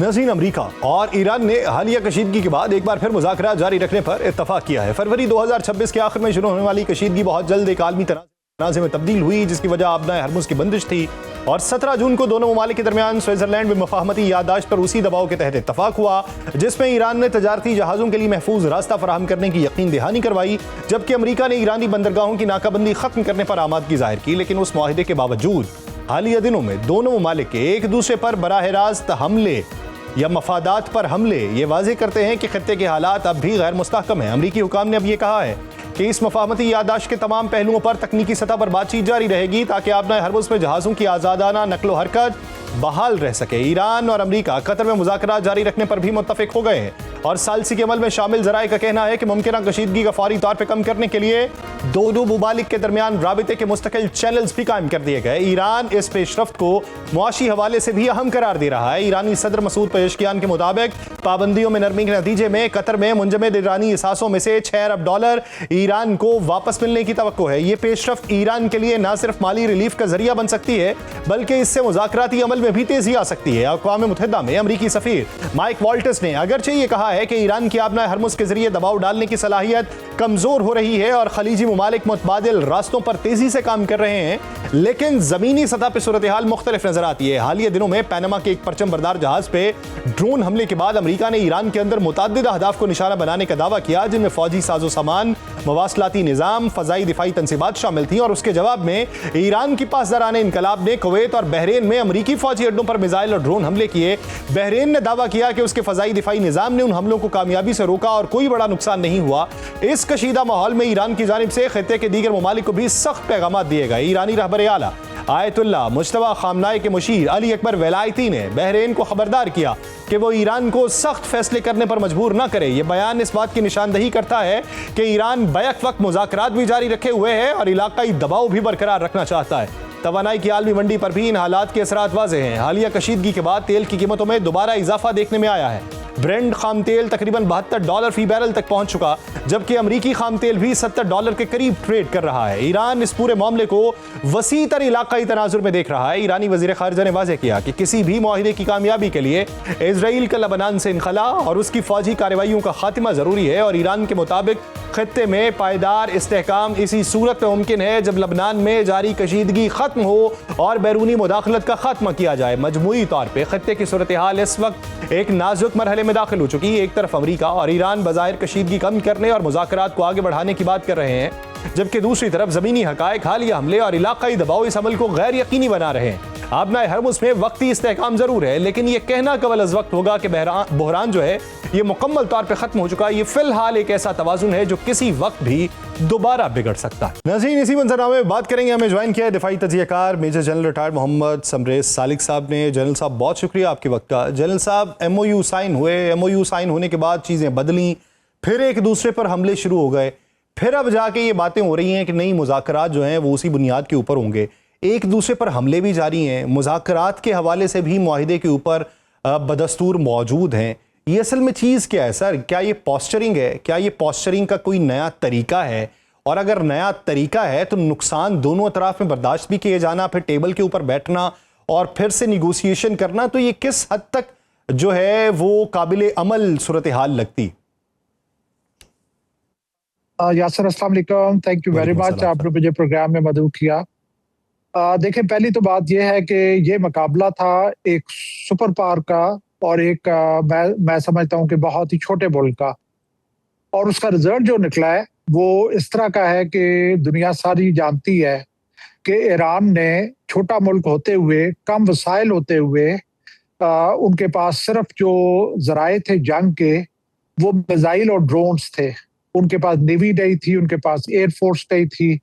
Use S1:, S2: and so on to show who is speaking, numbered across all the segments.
S1: नाज़रीन, अमेरिका और ईरान ने हालिया कशीदगी के बाद एक बार फिर मुज़ाकरात जारी रखने पर इत्तफाक किया है। फरवरी 2026 के आखिर में शुरू होने वाली कशीदगी बहुत जल्द एक आलमी तनाज़े में तब्दील हुई, जिसकी वजह आबनाए हरमुज़ की बंदिश थी। और 17 जून को दोनों ममालिक के दरमियान स्विट्जरलैंड में मुफाहमती याददाश्त पर उसी दबाव के तहत इत्तफाक हुआ, जिसमें ईरान ने तजारती जहाज़ों के लिए महफूज रास्ता फराहम करने की यकीन दहानी करवाई, जबकि अमेरिका ने ईरानी बंदरगाहों की नाकाबंदी खत्म करने पर आमादगी जाहिर की। लेकिन उस मुआहदे के बावजूद हालिया दिनों में दोनों ममालिक के एक दूसरे पर बराह रास्त हमले या मफादात पर हमले ये वाज़ेह करते हैं कि खत्ते के हालात अब भी गैर मुस्तहकम हैं। अमरीकी हुकाम ने अब ये कहा है कि इस मुफाहमती याददाश्त के तमाम पहलुओं पर तकनीकी सतह पर बातचीत जारी रहेगी ताकि आबनाए हरमुज़ में जहाज़ों की आज़ादाना नकलो हरकत बहाल रह सके। ईरान और अमरीका कतर में मुज़ाकरात जारी रखने पर भी मुत्तफ़िक हो गए हैं और सालसी के अमल में शामिल ज़राए का कहना है कि मुमकिन कशीदगी का फौरी तौर पर कम करने के लिए दोनों मुमालिक के दरमियान राबिते के मुस्तकिल चैनल्स भी कायम कर दिए गए। ईरान इस पेशरफ्त को मुआशी हवाले से भी अहम करार दे रहा है। ईरानी सदर मसूद पेशकियान के मुताबिक पाबंदियों में नरमी के नतीजे में कतर में मुंजमद ईरानी असासों में से $6 अरब ईरान को वापस मिलने की तवक्को है। ये पेशरफ्त ईरान के लिए न सिर्फ माली रिलीफ का जरिया बन सकती है बल्कि इससे मुज़ाकराती अमल में भी तेजी आ सकती है। अक़वाम मुत्तहिदा में अमरीकी सफ़ीर माइक वॉल्टर्स ने अगरचे ये कहा है कि ईरान की आबनाए हरमुज़ के जरिए दबाव डालने की सलाहियत कमजोर हो रही है और खलीजी मुमालिक मुतबादिल रास्तों पर तेजी से काम कर रहे हैं, लेकिन जमीनी सतह पर सूरत हाल मुख्तलिफ नजर आती है। हालिया दिनों में पैनामा के एक परचम बरदार जहाज पे ड्रोन हमले के बाद अमेरिका ने ईरान के अंदर मुतअद्दिद अहदाफ को निशाना बनाने का दावा किया, जिनमें फौजी साजो सामान, मवासलाती निज़ाम, फ़ज़ाई दिफाई तंसीबात शामिल थी। और उसके जवाब में ईरान की पासदारान इनकलाब ने कुवैत और बहरीन में अमरीकी फौजी अड्डों पर मिसाइल और ड्रोन हमले किए। बहरीन ने दावा किया कि उसके फ़ज़ाई दिफाई निज़ाम ने उन हमलों को कामयाबी से रोका और कोई बड़ा नुकसान नहीं हुआ। इस कशीदा माहौल में ईरान की जानिब से खित्ते के दीगर ममालिक को भी सख्त पैगाम दिए गए। ईरानी रहबर आला आयतुल्लाह मुज्तबा खामनाई के मुशीर अली अकबर वेलायती ने बहरीन को खबरदार किया कि वो ईरान को सख्त फैसले करने पर मजबूर न करे। ये बयान इस बात की निशानदही करता है कि ईरान बैक वक्त मुज़ाकरात भी जारी रखे हुए है और इलाकाई दबाव भी बरकरार रखना चाहता है। तवानाई की आलमी मंडी पर भी इन हालात के असरात वाज़ेह हैं। हालिया कशीदगी के बाद तेल की कीमतों में दोबारा इजाफा देखने में आया है। ब्रेंड खाम तेल तकरीबन $72 फी बैरल तक पहुंच चुका, जबकि अमरीकी खाम तेल भी $70 के करीब ट्रेड कर रहा है। ईरान इस पूरे मामले को वसी तर इलाकाई तनाजुर में देख रहा है। ईरानी वज़ीर ख़ारिजा ने वाज़ेह किया कि किसी भी मुआहिदे की कामयाबी के लिए इजराइल का लबनान से इनखला और उसकी फौजी कार्रवाइयों का खात्मा ज़रूरी है और ईरान के मुताबिक खत्ते में पायदार इस्तेहकाम इसी सूरत में मुमकिन है जब लबनान में जारी कशीदगी खत्म हो और बैरूनी मुदाखलत का खात्मा किया जाए। मजमूई तौर पर खत्ते की सूरत हाल इस वक्त एक नाजुक मरहले में दाखिल हो चुकी। एक तरफ अमरीका और ईरान बज़ाहिर कशीदगी कम करने और मुज़ाकरात को आगे बढ़ाने की बात कर रहे हैं, जबकि दूसरी तरफ ज़मीनी हक़ाइक़, हालिया हमले और इलाकाई दबाव इस अमल को गैर यकीनी बना रहे हैं। आबनाए हरमुज़ में वक्ती इस्तेहकाम ज़रूर है, लेकिन यह कहना कबल अज़ वक्त होगा कि बहरान जो है ये मुकम्मल तौर पर ख़त्म हो चुका है। ये फ़िलहाल एक ऐसा तवाज़ुन है जो किसी वक्त भी दोबारा बिगड़ सकता है। नाज़रीन, इसी मंजरनामे में बात करेंगे। हमें ज्वाइन किया है दिफाई तजियाकार major general retired Mohammad Samrez Salik साहब ने। जनरल साहब, बहुत शुक्रिया आपके वक्त का। जनरल साहब, MOU साइन हुए, MOU साइन होने के बाद चीज़ें बदली, फिर एक दूसरे पर हमले शुरू हो गए, फिर अब जाके ये बातें हो रही हैं कि नई मुज़ाकरात जो हैं वो उसी बुनियाद के ऊपर होंगे। एक दूसरे पर हमले भी जारी हैं, मुज़ाकरात के हवाले से भी मुआहिदे के ऊपर बदस्तूर मौजूद हैं। ये असल में चीज़ क्या है सर? क्या ये पोस्चरिंग है? क्या ये पोस्चरिंग का कोई नया तरीका है? और अगर नया तरीका है तो नुकसान दोनों अतराफ में बर्दाश्त भी किए जाना, फिर टेबल के ऊपर बैठना और फिर से निगोसिएशन करना, तो ये किस हद तक जो है वो काबिल अमल सूरत हाल लगती?
S2: यासर, अस्सलाम वालेकुम, थैंक यू वेरी मच, आपने मुझे प्रोग्राम में मदऊ किया। देखें, पहली तो बात यह है कि ये मुकाबला था एक सुपर पावर का और एक मैं समझता हूँ कि बहुत ही छोटे मुल्क का, और उसका रिजल्ट जो निकला है वो इस तरह का है कि दुनिया सारी जानती है कि ईरान ने छोटा मुल्क होते हुए, कम वसाइल होते हुए, उनके पास सिर्फ जो ज़राए थे जंग के वो मिसाइल और ड्रोन्स थे। उनके पास नेवी नहीं थी, उनके पास एयरफोर्स नहीं थी,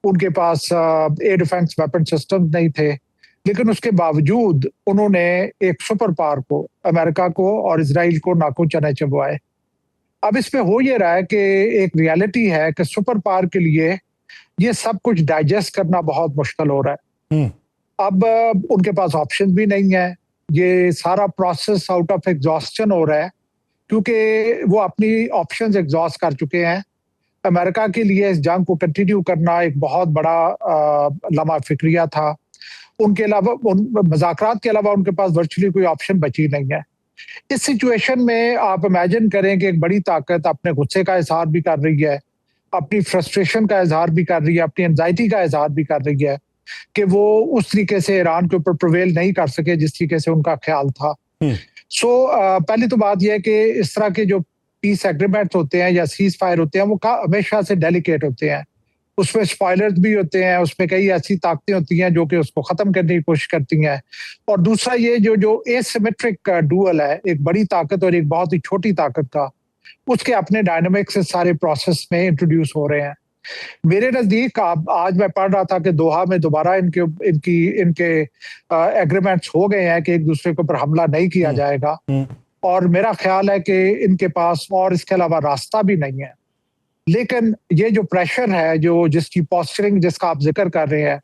S2: उनके पास एयर डिफेंस वेपन सिस्टम नहीं थे, लेकिन उसके बावजूद उन्होंने एक सुपर पावर को, अमेरिका को और इजराइल को नाको चने चबवाए। अब इसमें हो ये रहा है कि एक रियलिटी है कि सुपर पावर के लिए ये सब कुछ डाइजेस्ट करना बहुत मुश्किल हो रहा है। अब उनके पास ऑप्शन भी नहीं है। ये सारा प्रोसेस आउट ऑफ एग्जॉस्शन हो रहा है क्योंकि वो अपनी ऑप्शंस एग्जॉस्ट कर चुके हैं। अमेरिका के लिए इस जंग को कंटिन्यू करना एक बहुत बड़ा लम्हा फिक्रिया था। उनके अलावा मुज़ाकरात के अलावा उनके पास वर्चुअली कोई ऑप्शन बची नहीं है। इस सिचुएशन में आप इमेजिन करें कि एक बड़ी ताकत अपने गुस्से का इजहार भी कर रही है, अपनी फ्रस्ट्रेशन का इजहार भी कर रही है, अपनी एंजाइटी का इजहार भी कर रही है कि वो उस तरीके से ईरान के ऊपर प्रिवेल नहीं कर सके जिस तरीके से उनका ख्याल था। सो पहली तो बात यह है कि इस तरह के जो पीस एग्रीमेंट होते हैं या सीज फायर होते हैं वो हमेशा से डेलिकेट होते हैं, उसमें स्पॉयलर्स भी होते हैं, उसमें कई ऐसी ताकतें होती हैं जो कि उसको खत्म करने की कोशिश करती हैं। और दूसरा ये जो एसिमेट्रिक डुअल है, एक बड़ी ताकत और एक बहुत ही छोटी ताकत का, उसके अपने डायनामिक्स इस सारे प्रोसेस में इंट्रोड्यूस हो रहे हैं। मेरे नजदीक आज मैं पढ़ रहा था कि दोहा में दोबारा इनके एग्रीमेंट्स हो गए हैं कि एक दूसरे के ऊपर हमला नहीं किया जाएगा, और मेरा ख्याल है कि इनके पास और इसके अलावा रास्ता भी नहीं है। लेकिन ये जो प्रेशर है, जो जिसकी पोस्चरिंग जिसका आप जिक्र कर रहे हैं,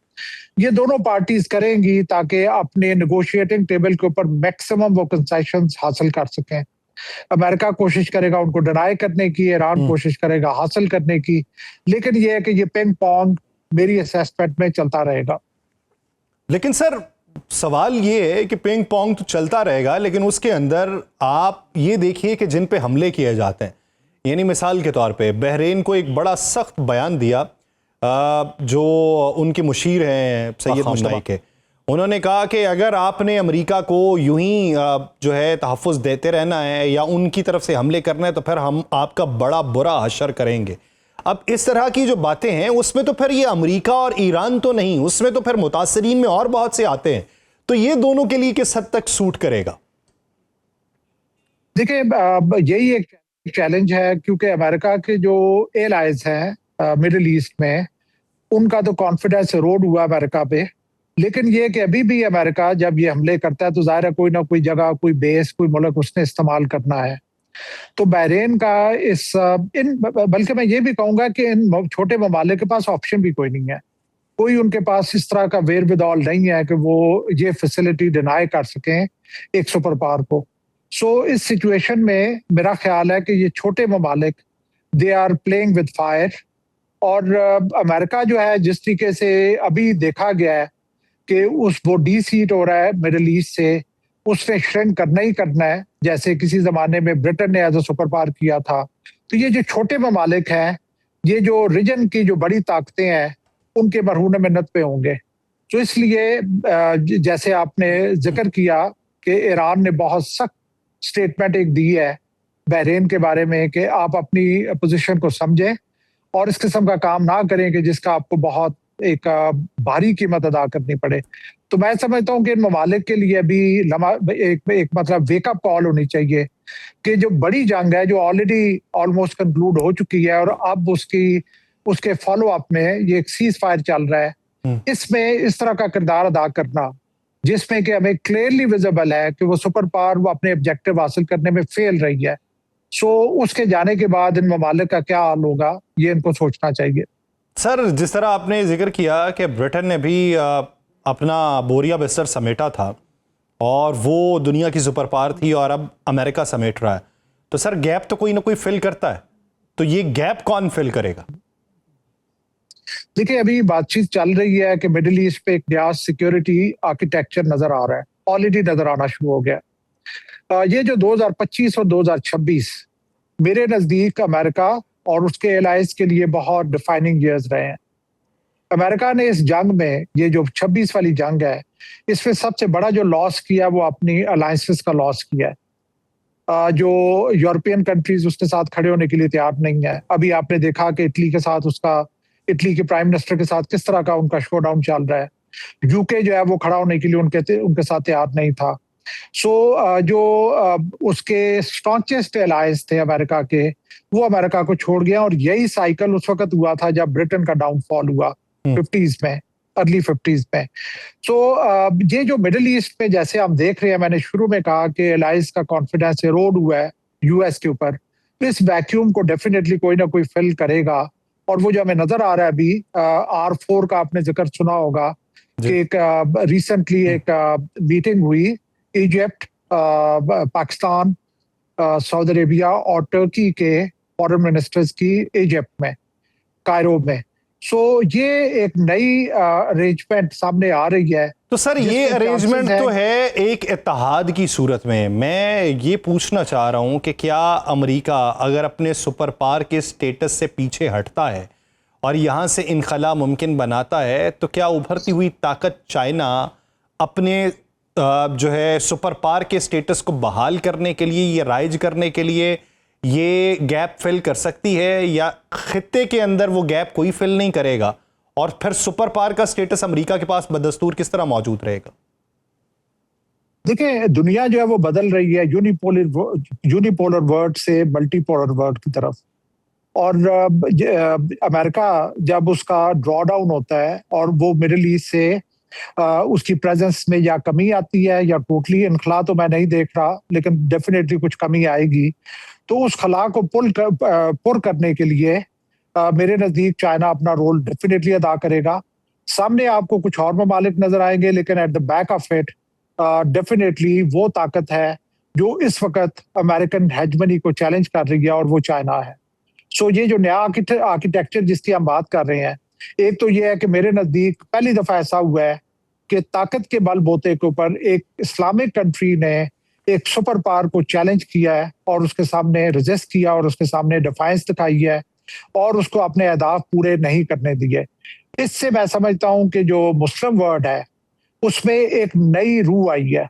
S2: ये दोनों पार्टीज करेंगी ताकि अपने नेगोशिएटिंग टेबल के ऊपर मैक्सिमम वो कंसेशंस हासिल कर सकें। अमेरिका कोशिश करेगा उनको डिनाई करने की, ईरान कोशिश करेगा हासिल करने की, लेकिन ये है कि ये पिंग पोंग मेरी असेसमेंट में चलता रहेगा।
S1: लेकिन सर सवाल ये है कि पिंग पोंग तो चलता रहेगा, लेकिन उसके अंदर आप ये देखिए कि जिन पे हमले किए जाते हैं, यानी मिसाल के तौर पे बहरीन को एक बड़ा सख्त बयान दिया जो उनके मुशीर हैं सैयद मुश्तबा के, उन्होंने कहा कि अगर आपने अमेरिका को यूं ही जो है तहफ़्फ़ुज़ देते रहना है या उनकी तरफ से हमले करना है तो फिर हम आपका बड़ा बुरा हशर करेंगे। अब इस तरह की जो बातें हैं उसमें तो फिर ये अमेरिका और ईरान तो नहीं, उसमें तो फिर मुतासरीन में और बहुत से आते हैं, तो ये दोनों के लिए किस हद तक सूट करेगा?
S2: देखिए यही एक चैलेंज है, क्योंकि अमेरिका के जो एलाइज हैं मिडिल ईस्ट में, उनका तो कॉन्फिडेंस रोड हुआ अमेरिका पे। लेकिन ये कि अभी भी अमेरिका जब ये हमले करता है तो जाहिर है कोई ना कोई जगह, कोई बेस, कोई मुल्क उसने इस्तेमाल करना है। तो बहरीन का बल्कि मैं ये भी कहूंगा कि इन छोटे ममालिक के पास ऑप्शन भी कोई नहीं है, कोई उनके पास इस तरह का वेर विदॉल नहीं है कि वो ये फैसिलिटी डिनाई कर सकें एक सुपर पावर को। सो इस सिचुएशन में मेरा ख्याल है कि ये छोटे ममालिक they are playing with fire, और अमेरिका जो है जिस तरीके से अभी देखा गया है कि वो डी सीट हो रहा है मिडिल ईस्ट से, उसने श्रिंक करना ही करना है, जैसे किसी जमाने में ब्रिटेन ने एज अ सुपर पावर किया था। तो ये जो छोटे ममालिक हैं, ये जो रीजन की जो बड़ी ताकतें हैं, उनके मरहून मिन्नत पे होंगे। तो इसलिए जैसे आपने जिक्र किया कि ईरान ने बहुत सख्त स्टेटमेंट एक दी है बहरीन के बारे में कि आप अपनी पोजीशन को समझें और इस किस्म का काम ना करें कि जिसका आपको बहुत एक भारी कीमत अदा करनी पड़े। तो मैं समझता हूँ कि इन ममालिक के लिए भी एक मतलब वेकअप कॉल होनी चाहिए कि जो बड़ी जंग है, जो ऑलरेडी ऑलमोस्ट कंक्लूड हो चुकी है और अब उसके फॉलो अप में ये एक सीज फायर चल रहा है, इसमें इस तरह का किरदार अदा करना जिसमें कि हमें क्लियरली विजिबल है कि वो सुपर पावर वो अपने ऑब्जेक्टिव हासिल करने में फेल रही है। सो उसके जाने के बाद इन ममालिक का क्या हाल होगा, ये इनको सोचना चाहिए।
S1: सर जिस तरह आपने जिक्र किया कि ब्रिटेन ने भी अपना बोरिया बिस्तर समेटा था और वो दुनिया की सुपर पावर थी और अब अमेरिका समेट रहा है, तो सर गैप तो कोई ना कोई फिल करता है, तो ये गैप कौन फिल करेगा?
S2: देखिए अभी बातचीत चल रही है कि मिडिल ईस्ट पे एक नया सिक्योरिटी आर्किटेक्चर नजर आ रहा है, ऑलरेडी नजर आना शुरू हो गया। ये जो 2025 और 2026 मेरे नजदीक अमेरिका और उसके एलाइज के लिए बहुत डिफाइनिंग ईयर्स रहे हैं। अमेरिका ने इस जंग में, ये जो 26 वाली जंग है, इसमें सबसे बड़ा जो लॉस किया वो अपनी अलायंसेस का लॉस किया है। जो यूरोपियन कंट्रीज उसके साथ खड़े होने के लिए तैयार नहीं है। अभी आपने देखा कि इटली के साथ इटली के प्राइम मिनिस्टर के साथ किस तरह का उनका शोडाउन चल रहा है। यूके जो है वो खड़ा होने के लिए उनके साथ तैयार नहीं था। सो जो उसके स्ट्रॉन्चेस्ट एलायंस थे अमेरिका के, वो अमेरिका को छोड़ गया, और यही साइकिल उस वक्त हुआ था जब ब्रिटेन का डाउनफॉल हुआ 50s में, अर्ली 50s में। सो ये जो मिडिल ईस्ट में जैसे हम देख रहे हैं, मैंने शुरू में कहा कि एलायंस का कॉन्फिडेंस इरोड हुआ है यूएस के ऊपर, तो इस वैक्यूम को डेफिनेटली कोई ना कोई फिल करेगा। और वो जो हमें नजर आ रहा है अभी, R4 का आपने जिक्र सुना होगा कि एक रिसेंटली एक मीटिंग हुई इजिप्ट, पाकिस्तान, सऊदी अरेबिया और तुर्की के फॉरेन मिनिस्टर्स की इजिप्ट में, कायरो में। सो ये एक नई अरेंजमेंट सामने आ रही है।
S1: तो सर ये अरेंजमेंट तो है एक इत्तेहाद की सूरत में। मैं ये पूछना चाह रहा हूं कि क्या अमेरिका अगर अपने सुपर पावर के स्टेटस से पीछे हटता है और यहां से इनखला मुमकिन बनाता है, तो क्या उभरती हुई ताकत चाइना अपने जो है सुपर पावर के स्टेटस को बहाल करने के लिए, ये राइज करने के लिए ये गैप फिल कर सकती है, या खित्ते के अंदर वो गैप कोई फिल नहीं करेगा और फिर सुपर पावर का स्टेटस अमेरिका के पास बदस्तूर किस तरह मौजूद रहेगा?
S2: देखिए, दुनिया जो है वो बदल रही है यूनिपोलर वर्ल्ड से मल्टीपोलर वर्ल्ड की तरफ। और अमेरिका जब उसका ड्रॉ डाउन होता है और वो मिडिल ईस्ट से उसकी प्रेजेंस में या कमी आती है या टोटली इनखला तो मैं नहीं देख रहा, लेकिन डेफिनेटली कुछ कमी आएगी, तो उस खला को पुर करने के लिए मेरे नजदीक चाइना अपना रोल डेफिनेटली अदा करेगा। सामने आपको कुछ और ममालिक नजर आएंगे, लेकिन at the back of it definitely वो ताकत है जो इस वक्त अमेरिकन हेजमनी को चैलेंज कर रही है, और वो चाइना है। सो ये जो नया आर्किटेक्चर जिसकी हम बात कर रहे हैं, एक तो ये है कि मेरे नजदीक पहली दफा ऐसा हुआ है कि ताकत के बलबूते के ऊपर एक इस्लामिक कंट्री ने एक सुपर पावर को चैलेंज किया है और उसके सामने रेजिस्ट किया और उसके सामने डिफाइंस दिखाई है और उसको अपने अहदाफ पूरे नहीं करने दिए। इससे मैं समझता हूं कि जो मुस्लिम वर्ल्ड है उसमें एक नई रूह आई है।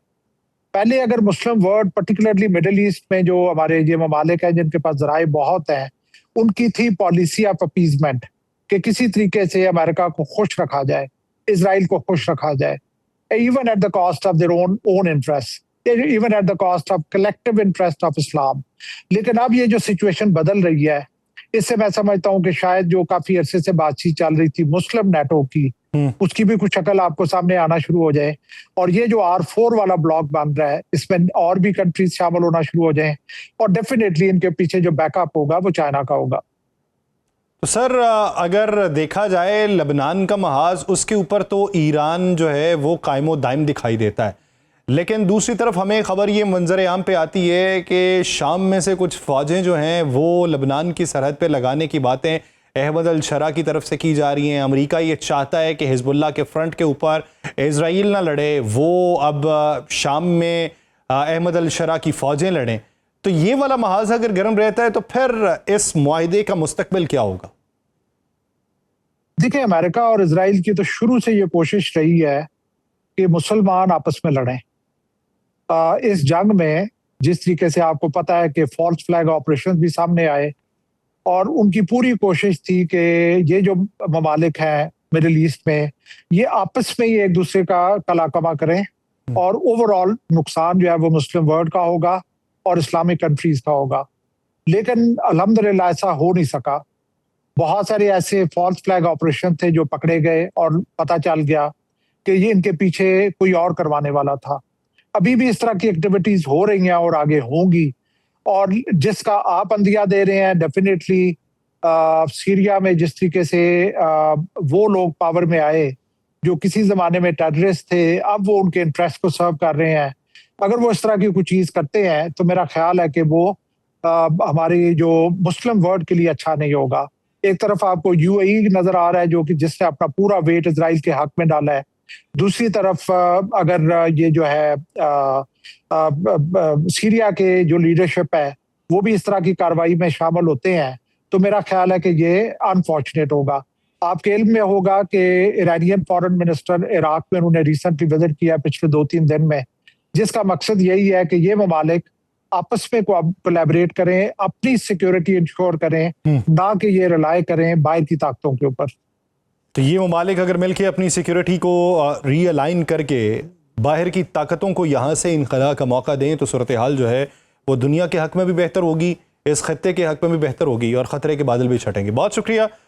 S2: पहले अगर मुस्लिम वर्ल्ड पर्टिकुलरली मिडिल ईस्ट में जो हमारे ये ममालिक हैं जिनके पास ज़राए बहुत हैं, उनकी थी पॉलिसी ऑफ अपीजमेंट कि किसी तरीके से अमेरिका को खुश रखा जाए, इजराइल को खुश रखा जाए, even at the cost of their own interest, even at the cost of collective interest of Islam. लेकिन अब ये जो सिचुएशन बदल रही है, इससे मैं समझता हूं कि शायद जो काफी अरसे से बातचीत चल रही थी मुस्लिम नेटो की, उसकी भी कुछ शक्ल आपको सामने आना शुरू हो जाए, और ये जो R4 वाला ब्लॉक बन रहा है इसमें और भी कंट्रीज शामिल होना शुरू हो जाए, और डेफिनेटली इनके पीछे जो बैकअप होगा वो चाइना का होगा।
S1: तो सर अगर देखा जाए लबनान का महाज, उसके ऊपर तो ईरान जो है वो कायमो दाइम दिखाई देता है, लेकिन दूसरी तरफ हमें खबर ये मंजर आम पे आती है कि शाम में से कुछ फौजें जो हैं वो लबनान की सरहद पे लगाने की बातें अहमद अल शरा की तरफ से की जा रही हैं। अमेरिका ये चाहता है कि हिजबुल्लाह के फ्रंट के ऊपर इजराइल ना लड़े, वो अब शाम में अहमद अल शरा की फौजें लड़ें। तो ये वाला महाज अगर गर्म रहता है तो फिर इस मुआहिदे का मुस्तकबिल क्या होगा?
S2: देखिए, अमेरिका और इजराइल की तो शुरू से ये कोशिश रही है कि मुसलमान आपस में लड़ें। इस जंग में जिस तरीके से आपको पता है कि फॉल्स फ्लैग ऑपरेशन भी सामने आए, और उनकी पूरी कोशिश थी कि ये जो ममालिक हैं मिडिल ईस्ट में, ये आपस में ही एक दूसरे का कलाकमा करें, और ओवरऑल नुकसान जो है वो मुस्लिम वर्ल्ड का होगा और इस्लामिक कंट्रीज का होगा। लेकिन अल्हम्दुलिल्लाह ऐसा हो नहीं सका। बहुत सारे ऐसे फॉल्स फ्लैग ऑपरेशन थे जो पकड़े गए और पता चल गया कि ये इनके पीछे कोई और करवाने वाला था। अभी भी इस तरह की एक्टिविटीज हो रही हैं और आगे होंगी, और जिसका आप अंदिया दे रहे हैं डेफिनेटली सीरिया में जिस तरीके से वो लोग पावर में आए जो किसी जमाने में टेररिस्ट थे, अब वो उनके इंटरेस्ट को सर्व कर रहे हैं। अगर वो इस तरह की कुछ चीज करते हैं तो मेरा ख्याल है कि वो हमारी जो मुस्लिम वर्ल्ड के लिए अच्छा नहीं होगा। एक तरफ आपको UAE नजर आ रहा है जो कि जिसने अपना पूरा वेट इजराइल के हक में डाला है, दूसरी तरफ अगर ये जो है सीरिया के जो लीडरशिप है वो भी इस तरह की कार्रवाई में शामिल होते हैं, तो मेरा ख्याल है कि ये अनफॉर्चुनेट होगा। आपके इल्म में होगा कि ईरानियन फॉरेन मिनिस्टर इराक में उन्होंने रिसेंटली विजिट किया पिछले 2-3 दिन में, जिसका मकसद यही है कि ये ममालिक आपस में कोलैबोरेट करें, अपनी सिक्योरिटी इंश्योर करें, ना कि ये रिलाय करें बाहर की ताकतों के ऊपर।
S1: तो ये ममालिक अगर मिलके अपनी सिक्योरिटी को रीअलाइन करके बाहर की ताकतों को यहाँ से इनखला का मौका दें, तो सूरत हाल जो है वो दुनिया के हक में भी बेहतर होगी, इस खत्ते के हक में भी बेहतर होगी और ख़तरे के बादल भी छटेंगे। बहुत शुक्रिया